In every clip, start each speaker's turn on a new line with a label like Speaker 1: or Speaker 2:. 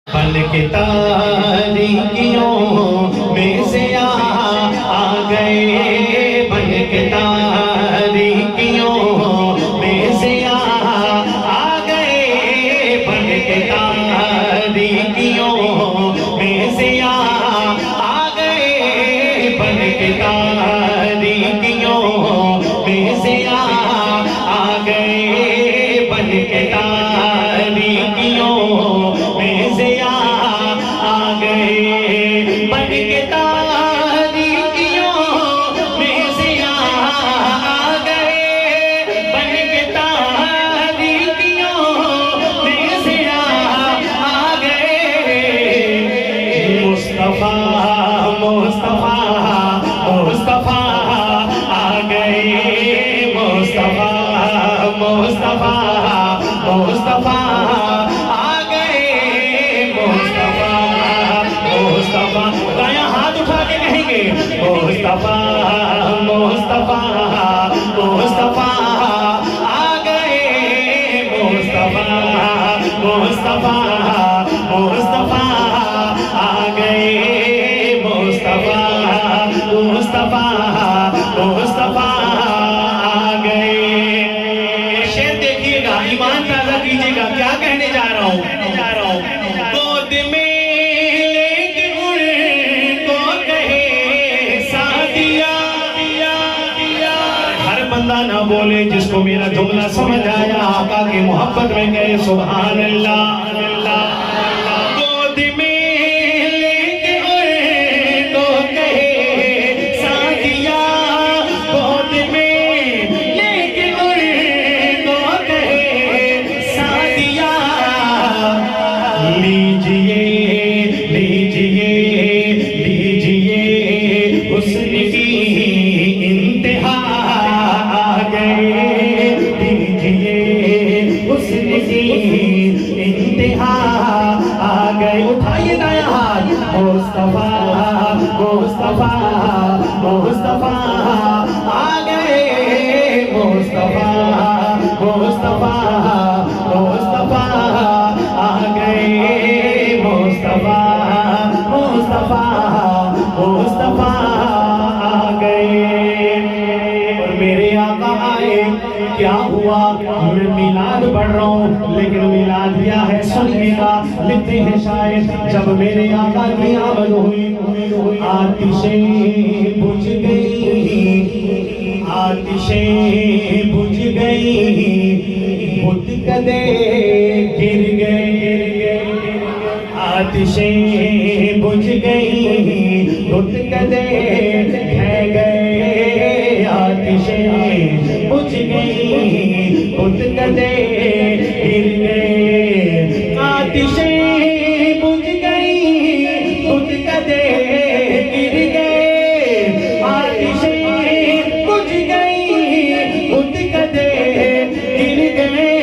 Speaker 1: बन के तारीकियों में से आ गए, बन के तारीकियों में से आ गए, बन के तारीकियों में से आ गए, बन के तारीकियों में से आ गए, बन के तारीकियों में से आ गए, बन के तारीकियों में से आ गए, बन के तारीकियों में से आ गए। मुस्तफा मुस्तफा मुस्तफा आ गए, मुस्तफा मुस्तफा मुस्तफा आ गए, मुस्तफा मुस्तफा। दायां हाथ उठा के कहेंगे मुस्तफा मुस्तफा मुस्तफा आ गए, मुस्तफा मुस्तफा मुस्तफा आ गए, मुस्तफा मुस्तफा मुस्तफा आ गए। शेर देखिएगा, ईमान ताजा कीजिएगा, क्या कहने जा रहा हूँ। गोद में लेके उनको कहे सादिया, हर बंदा ना बोले जिसको मेरा जुमला समझ आया, आका की मोहब्बत में कहे सुभान अल्लाह। गोद में लेके उनको कहे सादिया, गोद में लेके उनको कहे सादिया। लीजिए लीजिए लीजिए हुस्न की इंतहा आ गए, लीजिए हुस्न की इंतहा आ गए। उठाइए दायां हाथ, मुस्तफा मुस्तफा मुस्तफा आ गए, मुस्तफा मुस्तफा मुस्तफा आ गए, मुस्तफा मुस्तफा मुस्तफा आ गए। और मेरे आका आए, क्या हुआ, मैं मिलाद पढ़ रहा हूँ, लेकिन मिलाद क्या है सुनिएगा। लिखते हैं शायद, जब मेरे आका की आमद हुई, आतिशें बुझ गई, आतिशें बुझ गई, बुत कदे गिर गए, आतिशें बुझ गई, बुत कदे ढह गए, आतिशें बुझ गई, बुत कदे गिर गए, आतिशें बुझ गई, बुत कदे गिर गए, आतिशें बुझ गई, बुत कदे गिर गए।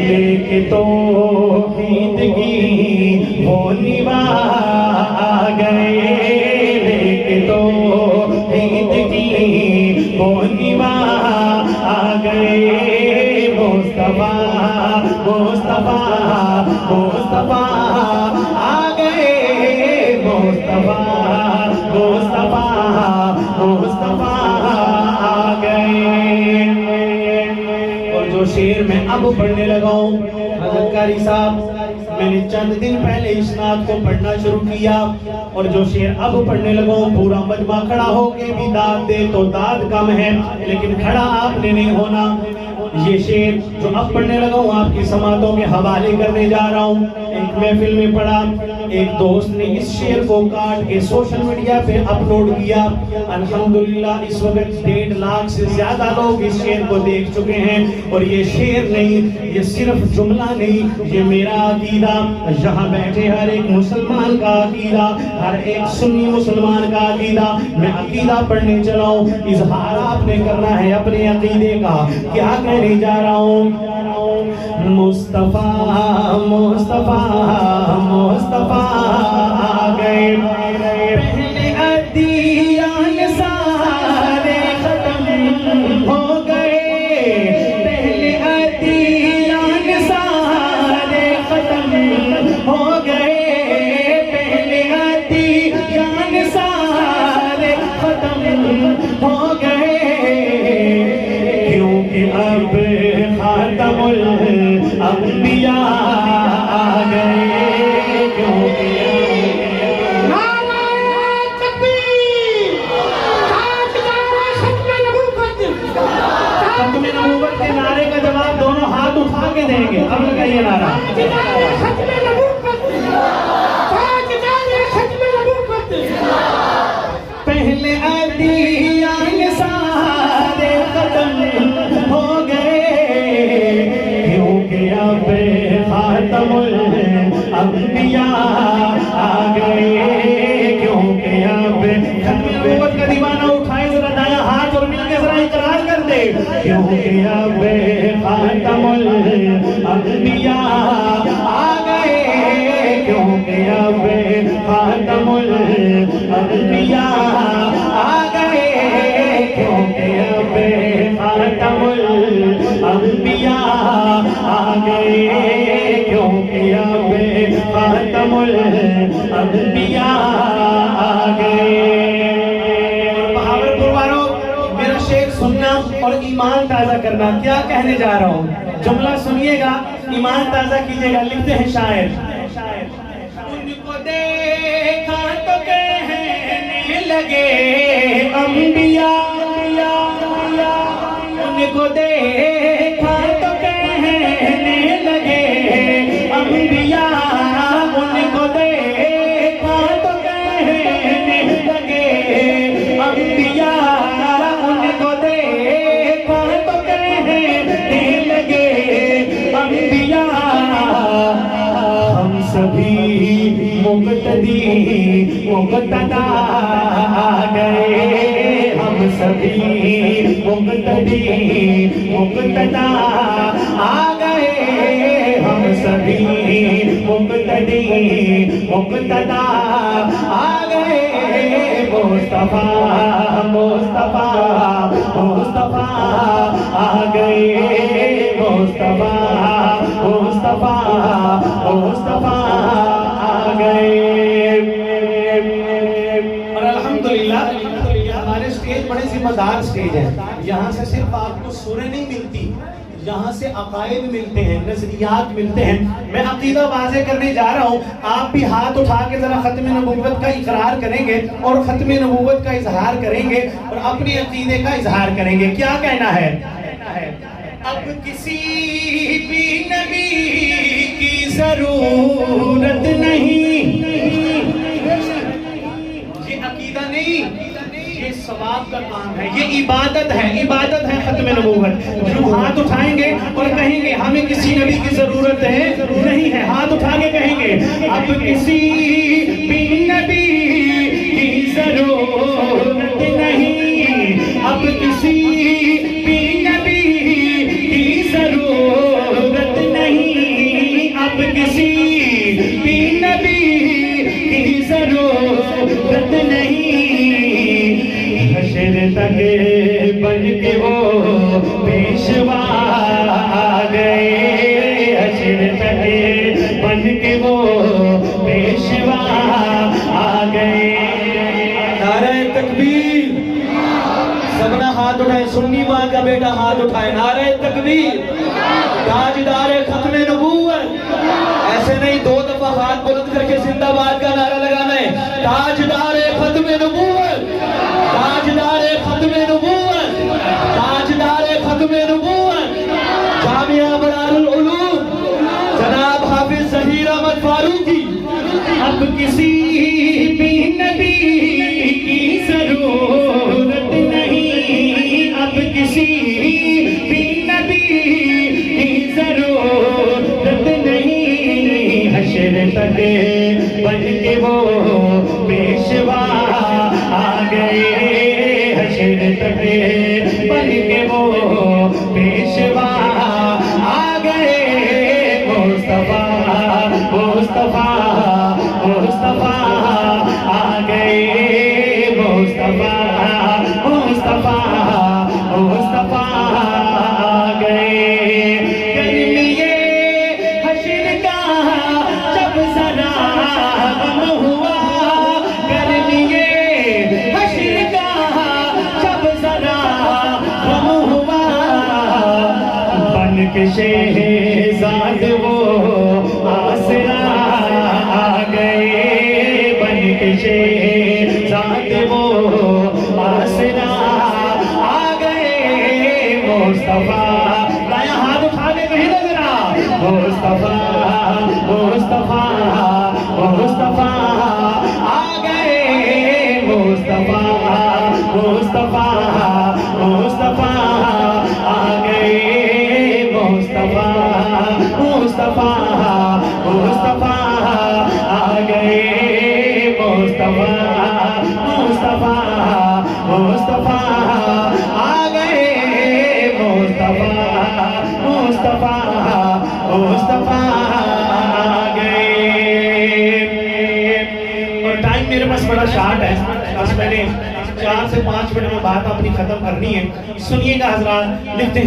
Speaker 1: लेके तो ज़िंदगी वो निभा आ गए, लेके तो ज़िंदगी वो निभा आ गए, मुस्तफा मुस्तफा मुस्तफा आ गए, मुस्तफा मुस्तफा मुस्तफा आ गए। और जो शेर मैं अब पढ़ने लगा हूँ, हज़रत कारी साहब, मैंने चंद दिन पहले इस नात को पढ़ना शुरू किया, और जो शेर अब पढ़ने लगा हूँ, पूरा मजमा खड़ा होके भी दाद दे तो दाद कम है, लेकिन खड़ा आपने नहीं होना। ये शेर जो अब पढ़ने लगा हूँ आपकी समातों के हवाले करने जा रहा हूँ। एक महफिल में पढ़ा, एक दोस्त ने इस शेर को काट के सोशल मीडिया पे अपलोड किया। अल्हम्दुलिल्लाह इस वक्त 1.5 लाख से ज्यादा लोग इस शेर को देख चुके हैं। और ये शेर नहीं, ये सिर्फ जुमला नहीं, ये मेरा अकीदा, यहाँ बैठे हर एक मुसलमान का अकीदा, हर एक सुन्नी मुसलमान का अकीदा। मैं अकीदा पढ़ने चला हूँ, इजहार आपने करना है अपने अकीदे का। क्या कहने जा रहा हूँ, मुस्तफा मुस्तफा मुस्तफा आ गए, पहले अदियान सारे खत्म हो गए, पहले अदियान सारे खत्म नारा। पहले अदियान सारे खत्म हो गए, क्योंकि अब खातमुल अंबिया आ गए, क्योंकि अब खत्म नबूवत का दीवाना उठाए जरा दाया हाथ और मिलके जरा इकरार कर दे, क्योंकि अब खातमुल अंबिया आ गए, क्योंकि अब खातमुल अंबिया आ गए, क्योंकि अब खातमुल अंबिया आ गए, क्योंकि अब खातमुल अंबिया आ गए। बहावलपुर वालों, मेरा शेर सुनना और ईमान ताजा करना। क्या कहने जा रहा हूँ, जुमला सुनिएगा, ईमान ताजा कीजिएगा। लिखते हैं शायर, उनको देखा तो कहने लगे अंबिया, उनको देखा तो कहने लगे अंबिया, उनको देखा तो कहने लगे अंबिया, उनको देखा तो कहने लगे अंबिया। हम सभी मुक्तदी मुक्तदा आ गए, हम सभी मुक्तदी मुक्तदा आ गए, हम सभी मुक्तदी मुक्तदा आ गए। मुस्तफा मुस्तफा मुस्तफा आ गए, मुस्तफा मुस्तफा मुस्तफा आ गए। और अल्हम्दुलिल्लाह हमारे स्टेज बड़े जिम्मेदार स्टेज है। यहाँ से सिर्फ आपको सूरह नहीं मिलती, यहाँ से अकायद मिलते हैं, नजरियात मिलते हैं। मैं अकीदा वाज़े करने जा रहा हूँ, आप भी हाथ उठा के जरा खत्म नबूवत का इकरार करेंगे और खत्म नबूवत का इजहार करेंगे और अपने अकीदे का इजहार करेंगे। क्या कहना है? अब किसी भी नबी की जरूरत नहीं, ये अकीदा नहीं, ये सवाब का काम है, ये इबादत है, इबादत है खत्म नबूवत। जो हाथ उठाएंगे और कहेंगे हमें किसी नबी की जरूरत है नहीं है, हाथ उठा के कहेंगे अब किसी भी नबी की जरूरत नहीं, अब किसी भी नबी की जरूरत नहीं, अब किसी भी नबी की जरूरत नहीं। हश्र तक बन के वो पेशवा आ गए, हश्र तक बन के वो पेशवा आ गए।
Speaker 2: नारे तकबीर, सबना हाथ उठाए, सुन्नी माँ का बेटा हाथ उठाए। नारे तकबीर, ताजदार खत्म नबूवत। ऐसे नहीं, 2 दफा हाथ बुलंद करके जिंदाबाद का नारा लगाना है। ताजदार खत्म नबूवत, ताजदार खत्म नबूवत, ताजदार खत्म नबूवत। जामिया बदारुल उलूम जनाब हाफिज ज़हीर अहमद फारूकी।
Speaker 1: अब किसी भी नबी की जरूरत नहीं, अब किसी भी नबी की जरूरत नहीं। हश्र तक बन के वो पेशवा आ गए, हश्र तक बन के वो पेशवा आ गए। मुस्तफा मुस्तफा मुस्तफा आ गए, मुस्तफा मुस्तफा मुस्तफा आ गए। गर्मीए हश्र का जब जरा गम हुआ, गर्मीए हश्र का जब जरा गम हुआ, बन के शहज़ाद वो आसरा आ गए, बन के शहज़ाद वो आसरा आ गए। मुस्तफा, दाया हाथ उठा के कहीं ना जरा, मुस्तफा मुस्तफा मुस्तफा आ गए मुस्तफा मुस्तफा मुस्तफा आ गए मुस्तफा मुस्तफा मुस्तफा आ गए मुस्तफा मुस्तफा मुस्तफा आ गए मुस्तफा मुस्तफा मुस्तफा आ गए। और टाइम मेरे पास बड़ा शार्ट है, बस मैंने 4 से 5 मिनट में बात अपनी खत्म करनी है। सुनिएगा हजरात, लिखते हैं